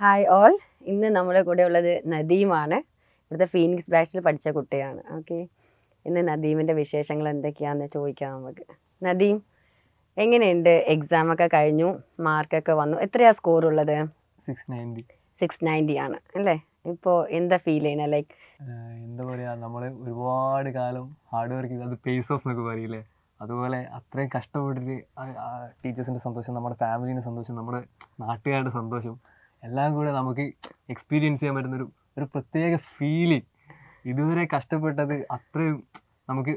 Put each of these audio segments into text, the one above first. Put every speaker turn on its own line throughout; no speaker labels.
Hi all. ഇന്ന് നമ്മുടെ കൂടെ ഉള്ളത് നദീമാണ്. ഇവിടുത്തെ ഫീനിക്സ് ബാച്ചിൽ പഠിച്ച കുട്ടിയാണ്. ഓക്കെ, ഇന്ന് നദീമിൻ്റെ വിശേഷങ്ങൾ എന്തൊക്കെയാണെന്ന് ചോദിക്കാം നമുക്ക്. നദീം, എങ്ങനെയുണ്ട്? എക്സാം ഒക്കെ കഴിഞ്ഞു, മാർക്കൊക്കെ വന്നു. എത്രയാ സ്കോർ ഉള്ളത്?
690
ആണ് അല്ലേ? ഇപ്പോൾ എന്താ ഫീൽ ചെയ്യുന്നത്? ലൈക്ക്
എന്താ പറയുക, നമ്മൾ ഒരുപാട് കാലം ഹാർഡ് വർക്ക് ചെയ്ത് അത് പേസ് ഓഫ് എന്നൊക്കെ പറയില്ലേ, അതുപോലെ അത്രയും കഷ്ടപ്പെട്ടിട്ട് ടീച്ചേഴ്സിൻ്റെ സന്തോഷം, നമ്മുടെ ഫാമിലീൻ്റെ സന്തോഷം, നമ്മുടെ നാട്ടുകാരുടെ സന്തോഷം എല്ലാം കൂടെ നമുക്ക് എക്സ്പീരിയൻസ് ചെയ്യാൻ പറ്റുന്നൊരു ഒരു പ്രത്യേക ഫീലിംഗ്. ഇതുവരെ കഷ്ടപ്പെട്ടത് അത്രയും നമുക്ക്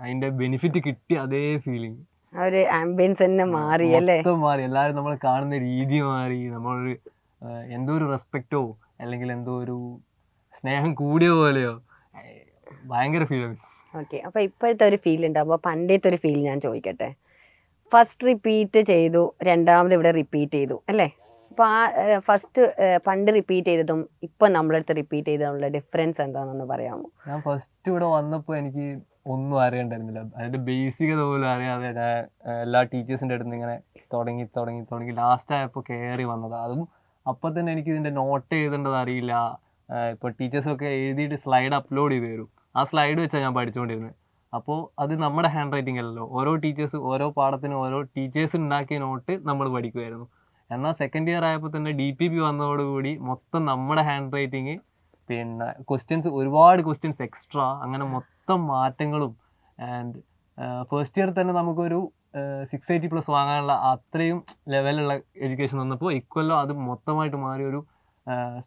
അതിൻ്റെ ബെനിഫിറ്റ് കിട്ടിയ അതേ ഫീലിംഗ്.
ആ ഒരു ആംബിയൻസ് തന്നെ മാറി അല്ലേ?
മൊത്തം മാറി. എല്ലാവരും നമ്മളെ കാണുന്ന രീതി മാറി. നമ്മളൊരു എന്തോ ഒരു റെസ്പെക്റ്റോ അല്ലെങ്കിൽ എന്തോ ഒരു സ്നേഹം കൂടിയ പോലെയോ ഭയങ്കര ഫീലിങ്സ്.
ഓക്കെ, അപ്പോൾ ഇപ്പോഴത്തെ ഒരു ഫീൽ ഉണ്ടാവും. അപ്പോൾ പണ്ടത്തെ ഒരു ഫീൽ ഞാൻ ചോദിക്കട്ടെ. ഫസ്റ്റ് റിപ്പീറ്റ് ചെയ്തു, രണ്ടാമത് ഇവിടെ റിപ്പീറ്റ് ചെയ്തു അല്ലേ? അപ്പോൾ ആ ഫസ്റ്റ് പണ്ട് റിപ്പീറ്റ് ചെയ്തതും ഇപ്പം നമ്മളടുത്ത് റിപ്പീറ്റ് ചെയ്തതുള്ള ഡിഫറൻസ് എന്താണെന്നൊന്ന് പറയാമോ?
ഞാൻ ഫസ്റ്റ് ഇവിടെ വന്നപ്പോൾ എനിക്ക് ഒന്നും അറിയണ്ടായിരുന്നില്ല. അതിൻ്റെ ബേസികത പോലും അറിയാതെ ഞാൻ എല്ലാ ടീച്ചേഴ്സിൻ്റെ അടുത്ത് ഇങ്ങനെ തുടങ്ങി ലാസ്റ്റ് ആയപ്പോൾ കയറി വന്നത്. അതും അപ്പം തന്നെ എനിക്ക് ഇതിൻ്റെ നോട്ട് എഴുതേണ്ടത് അറിയില്ല. ഇപ്പോൾ ടീച്ചേഴ്സൊക്കെ എഴുതിയിട്ട് സ്ലൈഡ് അപ്ലോഡ് ചെയ്ത് തരും. ആ സ്ലൈഡ് വെച്ചാൽ ഞാൻ പഠിച്ചുകൊണ്ടിരുന്നത്. അപ്പോൾ അത് നമ്മുടെ ഹാൻഡ് റൈറ്റിംഗ് അല്ലല്ലോ. ഓരോ ടീച്ചേഴ്സ് ഓരോ പാഠത്തിനും ഓരോ ടീച്ചേഴ്സ് ഉണ്ടാക്കിയ നോട്ട് നമ്മൾ പഠിക്കുമായിരുന്നു. എന്നാൽ സെക്കൻഡ് ഇയർ ആയപ്പോൾ തന്നെ DPP വന്നതോടുകൂടി മൊത്തം നമ്മുടെ ഹാൻഡ് റൈറ്റിങ്, പിന്നെ ഒരുപാട് ക്വസ്റ്റ്യൻസ് എക്സ്ട്രാ, അങ്ങനെ മൊത്തം മാറ്റങ്ങളും. ആൻഡ് ഫസ്റ്റ് ഇയർ തന്നെ നമുക്കൊരു 680+ വാങ്ങാനുള്ള അത്രയും ലെവലുള്ള എഡ്യൂക്കേഷൻ വന്നപ്പോൾ ഇക്കൊല്ലം അത് മൊത്തമായിട്ട് മാറി. ഒരു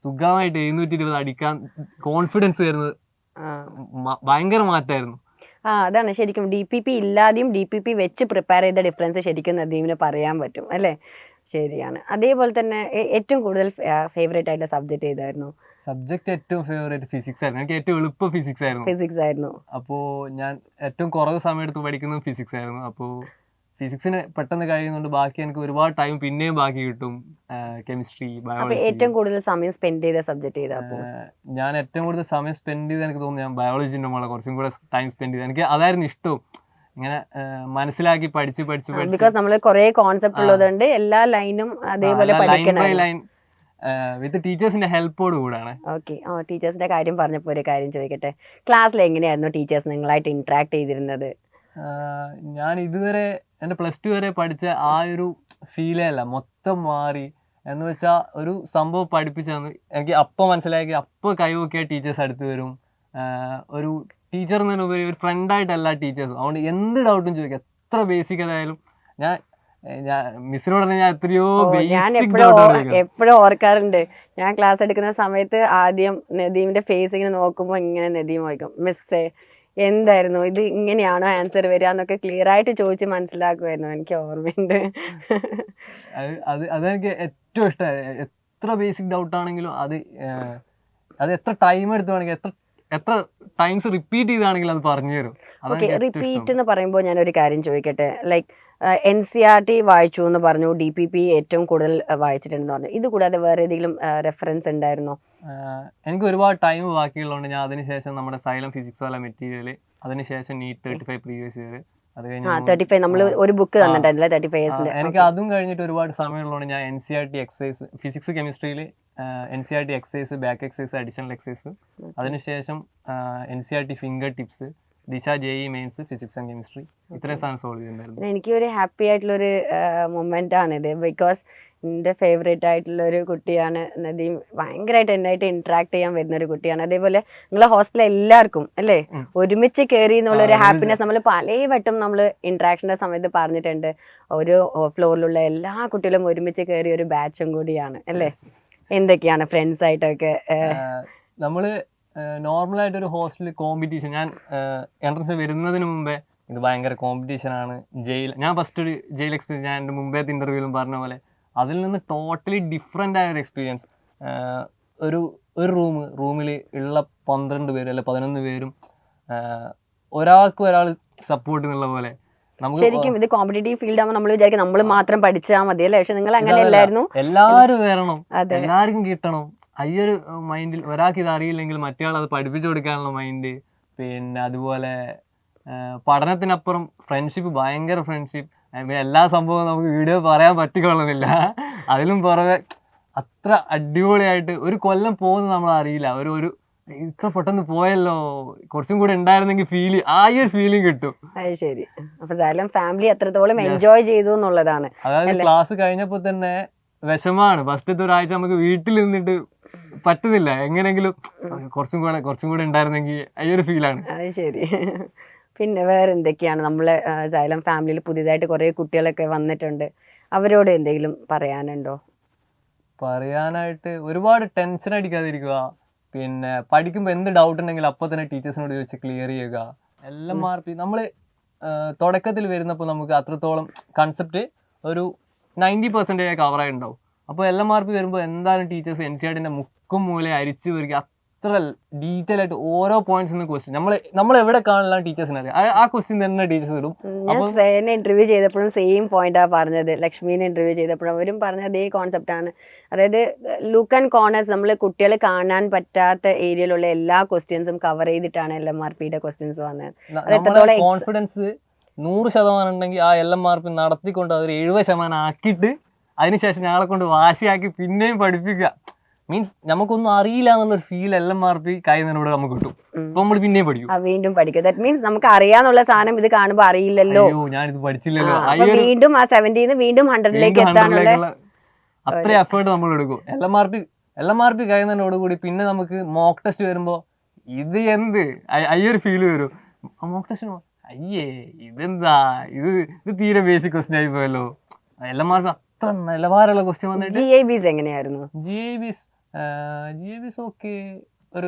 സുഖമായിട്ട് 720 അടിക്കാൻ കോൺഫിഡൻസ് വരുന്നത് ഭയങ്കര മാറ്റമായിരുന്നു.
അതാണ് ശരിക്കും DPP ഇല്ലാതെയും DPP വെച്ച് പ്രിപ്പയർ ചെയ്ത ഡിഫറൻസ് ശരിക്കും നദീമിന് പറയാൻ പറ്റും അല്ലേ? ശരിയാണ്. അതേപോലെ തന്നെ ഏറ്റവും കൂടുതൽ ഫേവറേറ്റ് ആയിട്ടുള്ള സബ്ജക്റ്റ് ഏതായിരുന്നു?
സബ്ജക്റ്റ് ഏറ്റവും ഫേവറേറ്റ് ഫിസിക്സ് ആയിരുന്നു. എനിക്ക് ഏറ്റവും എളുപ്പം ഫിസിക്സ് ആയിരുന്നു. അപ്പോൾ ഞാൻ ഏറ്റവും കുറവ് സമയം എടുത്ത് പഠിക്കുന്നത് ഫിസിക്സ് ആയിരുന്നു. അപ്പോൾ ഫിസിക്സിന് പെട്ടെന്ന് കഴിയുന്നുണ്ട്. ബാക്കി എനിക്ക് ഒരുപാട് ടൈം പിന്നെയും ബാക്കി കിട്ടും. Chemistry, biology.
ഏറ്റവും കൂടുതൽ സമയം സ്പെൻഡ് ചെയ്ത സബ്ജക്റ്റ് ഏതാ?
ഞാൻ ഏറ്റവും കൂടുതൽ സമയം സ്പെൻഡ് ചെയ്ത് എനിക്ക് തോന്നുന്നു ഞാൻ ബയോളജിൻ്റെ മുകളിൽ കുറച്ചും കൂടെ ടൈം സ്പെൻഡ് ചെയ്ത്. എനിക്ക് അതായിരുന്നു ഇഷ്ടവും. ഇങ്ങനെ മനസ്സിലാക്കി പഠിച്ച്
ബിക്കോസ് നമ്മൾ കുറേ കോൺസെപ്റ്റ് ഉള്ളതുകൊണ്ട് എല്ലാ ലൈനും അതേപോലെ പഠിക്കണം.
ലൈൻ വിത്ത് ടീച്ചേഴ്സിന്റെ ഹെൽപ്പോട് കൂടാണ്.
ഓക്കെ, ടീച്ചേഴ്സിന്റെ കാര്യം പറഞ്ഞപ്പോൾ ഒരു കാര്യം ചോദിക്കട്ടെ. ക്ലാസ്സിൽ എങ്ങനെയായിരുന്നു ടീച്ചേഴ്സ് നിങ്ങളായിട്ട് ഇന്ററാക്ട് ചെയ്തിരുന്നത്?
ഞാൻ ഇതുവരെ എൻ്റെ +2 വരെ പഠിച്ച ആ ഒരു ഫീലേ അല്ല, മൊത്തം മാറി. എന്ന് വെച്ചാൽ ഒരു സംഭവം പഠിപ്പിച്ചെന്ന് എനിക്ക് അപ്പം മനസ്സിലാക്കി അപ്പോൾ കൈവക്കിയ ടീച്ചേഴ്സ് അടുത്ത് വരും. ഒരു ടീച്ചർ എന്നതിനുപരി ഒരു ഫ്രണ്ടായിട്ടല്ല ടീച്ചേഴ്സും. അതുകൊണ്ട് എന്ത് ഡൗട്ടും ചോദിക്കുക, എത്ര ബേസിക് ആയാലും. ഞാൻ മിസ്സിനോട് ഞാൻ എത്രയോ
എപ്പോഴും ഓർക്കാറുണ്ട്. ഞാൻ ക്ലാസ് എടുക്കുന്ന സമയത്ത് ആദ്യം നദീമിന്റെ ഫേസ് ഇങ്ങനെ നോക്കുമ്പോൾ ഇങ്ങനെ നദീം വായിക്കും, മിസ്സേ എന്തായിരുന്നു ഇത്, ഇങ്ങനെയാണോ ആൻസർ വരിക എന്നൊക്കെ ക്ലിയർ ആയിട്ട് ചോദിച്ച് മനസ്സിലാക്കുമായിരുന്നു. എനിക്ക് ഓർമ്മയുണ്ട്.
അതെനിക്ക് ഏറ്റവും ഇഷ്ടമായി. എത്ര ബേസിക് ഡൗട്ട് ആണെങ്കിലും അത് എത്ര ടൈം എടുത്തുവാണെങ്കിൽ എത്ര ടൈംസ് റിപ്പീറ്റ് ചെയ്താണെങ്കിലും അത് പറഞ്ഞു തരും.
റിപ്പീറ്റ് എന്ന് പറയുമ്പോൾ ഞാനൊരു കാര്യം ചോദിക്കട്ടെ. ലൈക്ക് NCERT വായിച്ചു എന്ന് പറഞ്ഞു, DPP ഏറ്റവും കൂടുതൽ വായിച്ചിട്ടുണ്ടെന്ന് പറഞ്ഞു. ഇത് കൂടാതെ വേറെ ഏതെങ്കിലും റെഫറൻസ് ഉണ്ടായിരുന്നോ?
എനിക്ക് ഒരുപാട് ടൈം ബാക്കിയുള്ളതുകൊണ്ട് ഞാൻ അതിനുശേഷം നമ്മുടെ സൈലം ഫിസിക്സ് വാല മെറ്റീരിയൽ, അതിനുശേഷം NEET 35 പ്രീവിയസ് ഇയർ, അത് കഴിഞ്ഞ്
35 നമ്മൾ ഒരു ബുക്ക് തന്നിട്ടുണ്ടല്ലേ 35.
എനിക്ക് അതും കഴിഞ്ഞിട്ട് ഒരുപാട് സമയമുള്ളതുകൊണ്ട് ഞാൻ NCERT എക്സസൈസ്, ഫിസിക്സ് കെമിസ്ട്രിയിൽ NCERT exercise, back exercise, additional exercise, അതിനുശേഷം NCERT finger tips, Disha JEE mains, physics and chemistry, ഇത്രയും സാധനം സോൾവ് ചെയ്തിട്ടുണ്ടായിരുന്നു.
എനിക്ക് ഒരു ഹാപ്പി ആയിട്ടുള്ളൊരു മൊമെൻ്റ് ആണിത്. ബിക്കോസ് എൻ്റെ ഫേവറേറ്റ് ആയിട്ടുള്ള ഒരു കുട്ടിയാണ് നദീം. ഭയങ്കരമായിട്ട് എന്നായിട്ട് ഇൻട്രാക്ട് ചെയ്യാൻ വരുന്ന ഒരു കുട്ടിയാണ്. അതേപോലെ നിങ്ങളെ ഹോസ്റ്റലിൽ എല്ലാവർക്കും അല്ലേ ഒരുമിച്ച് കയറി എന്നുള്ളൊരു ഹാപ്പിനെസ് നമ്മൾ പലവട്ടം നമ്മൾ ഇൻട്രാക്ഷൻ്റെ സമയത്ത് പറഞ്ഞിട്ടുണ്ട്. ഒരു ഫ്ലോറിലുള്ള എല്ലാ കുട്ടികളും ഒരുമിച്ച് കയറിയ ഒരു ബാച്ചും കൂടിയാണ് അല്ലേ? എന്തൊക്കെയാണ് ഫ്രണ്ട്സ് ആയിട്ടൊക്കെ?
നമ്മൾ നോർമലായിട്ടൊരു ഹോസ്റ്റലിൽ കോമ്പറ്റീഷൻ, ഞാൻ എൻട്രൻസ് വരുന്നതിന് മുമ്പേ ഇത് ഭയങ്കര കോമ്പറ്റീഷനാണ്. ഞാൻ ഫസ്റ്റ് ഒരു ജയിൽ എക്സ്പീരിയൻസ്, ഞാൻ എൻ്റെ മുമ്പേത്തെ ഇൻ്റർവ്യൂവിലും പറഞ്ഞ പോലെ അതിൽ നിന്ന് ടോട്ടലി ഡിഫറെൻ്റ് ആയ ഒരു എക്സ്പീരിയൻസ്. ഒരു റൂമിൽ ഉള്ള 12 പേരും അല്ലെ 11 പേരും ഒരാൾക്ക് ഒരാൾ സപ്പോർട്ട് എന്നുള്ള പോലെ.
ശരിക്കും ഇത് കോമ്പറ്റേറ്റീവ് ഫീൽഡ് ആകുമ്പോൾ നമ്മൾ വിചാരിക്കും നമ്മൾ മാത്രം പഠിച്ചാൽ മതി അല്ലേ? പക്ഷെ നിങ്ങൾ അങ്ങനെ അല്ലായിരുന്നു.
എല്ലാവരും വരണം, എല്ലാവർക്കും കിട്ടണം. ഈ ഒരു മൈൻഡിൽ ഒരാൾക്ക് ഇത് അറിയില്ലെങ്കിൽ മറ്റേ ആൾ അത് പഠിപ്പിച്ചു കൊടുക്കാനുള്ള മൈൻഡ്. പിന്നെ അതുപോലെ പഠനത്തിനപ്പുറം ഫ്രണ്ട്ഷിപ്പ്, ഭയങ്കര ഫ്രണ്ട്ഷിപ്പ്. എല്ലാ സംഭവവും നമുക്ക് വീഡിയോ പറയാൻ പറ്റിക്കൊള്ളുന്നില്ല. അതിലും പുറമെ അത്ര അടിപൊളിയായിട്ട് ഒരു കൊല്ലം പോകുന്നത് നമ്മൾ അറിയില്ല. ഒരു ഇത്ര പെട്ടെന്ന് പോയല്ലോ, കുറച്ചും കൂടെ ഉണ്ടായിരുന്നെങ്കിൽ ആ ഒരു ഫീലിംഗ് കിട്ടും.
അത് ശരി. അപ്പൊ എന്തായാലും ഫാമിലി അത്രത്തോളം എൻജോയ് ചെയ്തു എന്നുള്ളതാണ്.
അതായത് ക്ലാസ് കഴിഞ്ഞപ്പോ തന്നെ വിഷമാണ്. ഫസ്റ്റത്തെ ഒരാഴ്ച നമുക്ക് വീട്ടിൽ നിന്നിട്ട് പറ്റുന്നില്ല, എങ്ങനെങ്കിലും കുറച്ചും കൂടെ ഉണ്ടായിരുന്നെങ്കിൽ ഈ ഒരു ഫീലാണ്.
അത് ശരി. പിന്നെ വേറെ എന്തൊക്കെയാണ് നമ്മളെ സൈലം ഫാമിലിയിൽ പുതിയതായിട്ട് കുറെ കുട്ടികളൊക്കെ വന്നിട്ടുണ്ട്, അവരോട് എന്തെങ്കിലും പറയാനുണ്ടോ?
പറയാനായിട്ട് ഒരുപാട് ടെൻഷൻ അടിക്കാതിരിക്കുക, പിന്നെ പഠിക്കുമ്പോൾ എന്ത് ഡൗട്ട് ഉണ്ടെങ്കിലും അപ്പോൾ തന്നെ ടീച്ചേഴ്സിനോട് ചോദിച്ച് ക്ലിയർ ചെയ്യുക. എല്ലാം മാർക്ക് നമ്മൾ തുടക്കത്തിൽ വരുന്നപ്പോൾ നമുക്ക് അത്രത്തോളം കൺസെപ്റ്റ് ഒരു 90% കവറായിട്ടുണ്ടാവും. അപ്പോൾ എല്ലാം മാർക്ക് വരുമ്പോൾ എന്തായാലും ടീച്ചേഴ്സ് NCERT മുക്കും മൂലം അരിച്ചു വരിക, അത്ര ഡീറ്റെയിൽ ആയിട്ട് ഓരോ പോയിന്റ്സ് ക്വസ്റ്റ്യൻ നമ്മൾ എവിടെ കാണില്ല ടീച്ചേഴ്സിന് അറിയാം. ആ ക്വസ്റ്റ്യൻ തന്നെ ടീച്ചേഴ്സ് ഇടും.
ഞാൻ ശ്രേയനെ ഇന്റർവ്യൂ ചെയ്തപ്പോഴും സെയിം പോയിന്റാണ് പറഞ്ഞത്, ലക്ഷ്മീനെ ഇന്റർവ്യൂ ചെയ്തപ്പോഴും അവരും പറഞ്ഞ അതേ കോൺസെപ്റ്റ് ആണ്. അതായത് ലുക്ക് ആൻഡ് കോർണേഴ്സ്, നമ്മൾ കുട്ടികളെ കാണാൻ പറ്റാത്ത ഏരിയയിലുള്ള എല്ലാ ക്വസ്റ്റ്യൻസും കവർ ചെയ്തിട്ടാണ് LMRPയുടെ ക്വസ്റ്റ്യൻസ് വന്നത്.
കോൺഫിഡൻസ് 100% ഉണ്ടെങ്കിൽ ആ LMRP നടത്തിക്കൊണ്ട് അതൊരു 70% ആക്കിയിട്ട് അതിനുശേഷം ഞങ്ങളെ കൊണ്ട് വാശിയാക്കി പിന്നെയും പഠിപ്പിക്കുക. മീൻസ് നമുക്കൊന്നും അറിയില്ല എന്നുള്ളൊരു ഫീൽ LMRP കഴിയുന്നതിനോട് നമുക്ക് കിട്ടും. അപ്പൊ നമ്മൾ പിന്നെയും പഠിക്കും,
വീണ്ടും പഠിക്കും. ദാറ്റ് മീൻസ് നമുക്ക് അറിയാന്നുള്ള സാധനം ഇത് കാണുമ്പോൾ അറിയില്ലല്ലോ,
ഞാനിത് പഠിച്ചില്ലല്ലോ,
വീണ്ടും ആ 70 വീണ്ടും 100ലേക്ക് എത്താനുള്ള
അത്ര എഫേർട്ട് നമ്മൾ എടുക്കും. LMRP കഴിയുന്നതിനോടുകൂടി പിന്നെ നമുക്ക് മോക്ക് ടെസ്റ്റ് വരുമ്പോ ഇത് എന്ത് അയ്യൊരു ഫീല് വരും. മോക്ക് ടെസ്റ്റ് ഇതെന്താ ഇത് തീരെ ബേസിക് ക്വസ്റ്റ്യൻ ആയി പോയല്ലോ. LMRP അത്ര നിലവാരമുള്ള ക്വസ്റ്റ്യൻ വന്നിട്ട്.
GIBs എങ്ങനെയായിരുന്നു?
GIBs ഓക്കെ, ഒരു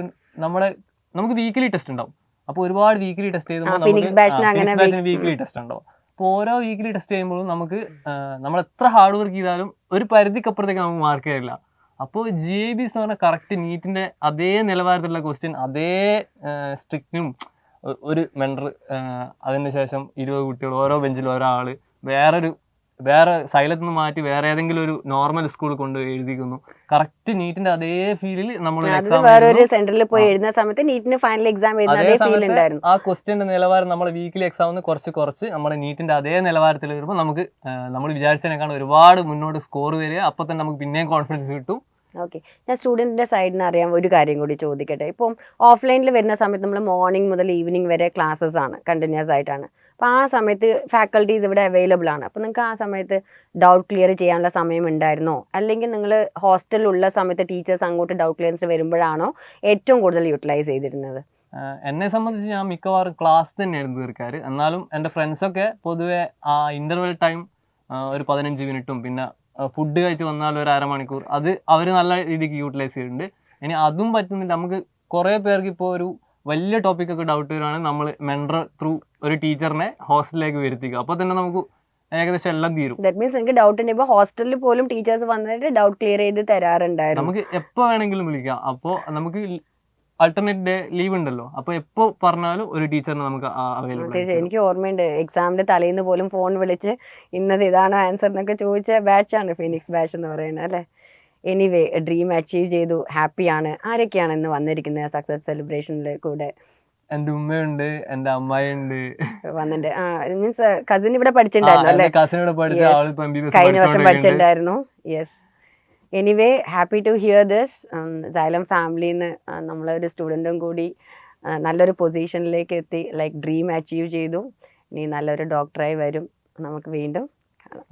നമുക്ക് വീക്കിലി ടെസ്റ്റ് ഉണ്ടാവും. അപ്പോൾ ഒരുപാട് വീക്കിലി ടെസ്റ്റ് ചെയ്യുമ്പോൾ വീക്കിലി ടെസ്റ്റ് ഉണ്ടാവും. അപ്പോൾ ഓരോ വീക്കിലി ടെസ്റ്റ് ചെയ്യുമ്പോഴും നമുക്ക് നമ്മൾ എത്ര ഹാർഡ് വർക്ക് ചെയ്താലും ഒരു പരിധിക്കപ്പുറത്തേക്ക് നമുക്ക് മാർക്ക് തരില്ല. അപ്പോൾ GIBs എന്ന് പറഞ്ഞാൽ കറക്റ്റ് നീറ്റിൻ്റെ അതേ നിലവാരത്തിലുള്ള ക്വസ്റ്റ്യൻ, അതേ സ്ട്രിക്റ്റും ഒരു മെൻറ്റർ, അതിന് ശേഷം 20 കുട്ടികൾ, ഓരോ ബെഞ്ചിൽ ഒരാൾ, വേറെ സൈലത്ത് നിന്ന് മാറ്റി വേറെ ഏതെങ്കിലും ഒരു നോർമൽ സ്കൂളിൽ കൊണ്ട് എഴുതിക്കുന്നു. കറക്റ്റ് നീറ്റിന്റെ അതേ ഫീലിൽ നമ്മൾ
സെന്ററിൽ പോയി എഴുതുന്ന സമയത്ത് നീറ്റിന് ഫൈനൽ എക്സാം
ആ ക്വസ്റ്റ്യന്റെ നിലവാരം നമ്മൾ വീക്കിലി എക്സാമിന് കുറച്ച് നമ്മുടെ നീറ്റിന്റെ അതേ നിലവാരത്തിൽ വരുമ്പോൾ നമുക്ക് നമ്മൾ വിചാരിച്ചതിനേക്കാൾ ഒരുപാട് മുന്നോട്ട് സ്കോർ വരിക. അപ്പൊ തന്നെ നമുക്ക് പിന്നെയും കോൺഫിഡൻസ് കിട്ടും.
ഓക്കെ, ഞാൻ സ്റ്റുഡൻറ്റിൻ്റെ സൈഡിൽ നിന്ന് അറിയാൻ ഒരു കാര്യം കൂടി ചോദിക്കട്ടെ. ഇപ്പം ഓഫ്ലൈനിൽ വരുന്ന സമയത്ത് നമ്മൾ മോർണിംഗ് മുതൽ ഈവനിങ് വരെ ക്ലാസ്സസ് ആണ്, കണ്ടിന്യൂസ് ആയിട്ടാണ്. അപ്പോൾ ആ സമയത്ത് ഫാക്കൽറ്റീസ് ഇവിടെ അവൈലബിൾ ആണ്. അപ്പോൾ നിങ്ങൾക്ക് ആ സമയത്ത് ഡൗട്ട് ക്ലിയർ ചെയ്യാനുള്ള സമയം ഉണ്ടായിരുന്നോ? അല്ലെങ്കിൽ നിങ്ങൾ ഹോസ്റ്റലിലുള്ള സമയത്ത് ടീച്ചേഴ്സ് അങ്ങോട്ട് ഡൗട്ട് ക്ലിയർസ് വരുമ്പോഴാണോ ഏറ്റവും കൂടുതൽ യൂട്ടിലൈസ് ചെയ്തിരുന്നത്?
എന്നെ സംബന്ധിച്ച് ഞാൻ മിക്കവാറും ക്ലാസ് തന്നെയായിരുന്നു തീർക്കാറ്. എന്നാലും എൻ്റെ ഫ്രണ്ട്സൊക്കെ പൊതുവെ ആ ഇൻ്റർവെൽ ടൈം ഒരു 15 മിനിറ്റും പിന്നെ ഫുഡ് കഴിച്ച് വന്നാൽ ഒരു അരമണിക്കൂർ, അത് അവർ നല്ല രീതിക്ക് യൂട്ടിലൈസ് ചെയ്തിട്ടുണ്ട്. ഇനി അതും പറ്റുന്നില്ല, നമുക്ക് കുറേ പേർക്ക് ഇപ്പോൾ ഒരു വലിയ ടോപ്പിക്കൊക്കെ ഡൗട്ട് വരുവാണെങ്കിൽ നമ്മൾ മെൻറ്റർ ത്രൂ ഒരു ടീച്ചറിനെ ഹോസ്റ്റലിലേക്ക് വരുത്തിക്കുക. അപ്പോൾ തന്നെ നമുക്ക് ഏകദേശം എല്ലാം തീരും.
ദാറ്റ് മീൻസ് നിങ്ങൾക്ക് ഡൗട്ട് ഉണ്ടെങ്കിൽ ഹോസ്റ്റലിൽ പോലും ടീച്ചേഴ്സ് വന്നിട്ട് ഡൗട്ട് ക്ലിയർ ചെയ്ത് തരാറുണ്ടായിരുന്നു.
നമുക്ക് എപ്പോൾ വേണമെങ്കിലും വിളിക്കാം. അപ്പോൾ നമുക്ക് ആൾട്ടർനേറ്റ് ഡേ ലീവ് ഉണ്ടല്ലോ, അപ്പോൾ എപ്പോൾ പറഞ്ഞാലും ഒരു ടീച്ചറിനെ നമുക്ക് അവൈലബിൾ.
എനിക്ക് ഓർമ്മയുണ്ട്, എക്സാമിന്റെ തലേന്ന് പോലും ഫോൺ വിളിച്ച് ഇന്നത് ഇതാണോ ആൻസർ എന്നൊക്കെ ചോദിച്ച ബാച്ചാണ് ഫിനിക്സ് ബാച്ച് എന്ന് പറയുന്നത് അല്ലേ. എനിവേ, ഡ്രീം അച്ചീവ് ചെയ്തു, ഹാപ്പിയാണ്. ആരൊക്കെയാണ് ഇന്ന് വന്നിരിക്കുന്നത് സക്സസ് സെലിബ്രേഷനിൽ കൂടെ?
എൻ്റെ ഉമ്മയുണ്ട്, എൻ്റെ അമ്മായിയുണ്ട്
വന്നിട്ടുണ്ട്. മീൻസ് കസിൻ ഇവിടെ പഠിച്ചിട്ടുണ്ടായിരുന്നു അല്ലേ? കഴിഞ്ഞ വർഷം പഠിച്ചിട്ടുണ്ടായിരുന്നു. Yes. Anyway, happy to hear this. Xylem ഫാമിലിന്ന് നമ്മളൊരു സ്റ്റുഡൻറ്റും കൂടി നല്ലൊരു പൊസിഷനിലേക്ക് എത്തി, ലൈക്ക് ഡ്രീം അച്ചീവ് ചെയ്തു. ഇനി നല്ലൊരു ഡോക്ടറായി വരും. നമുക്ക് വീണ്ടും കാണാം.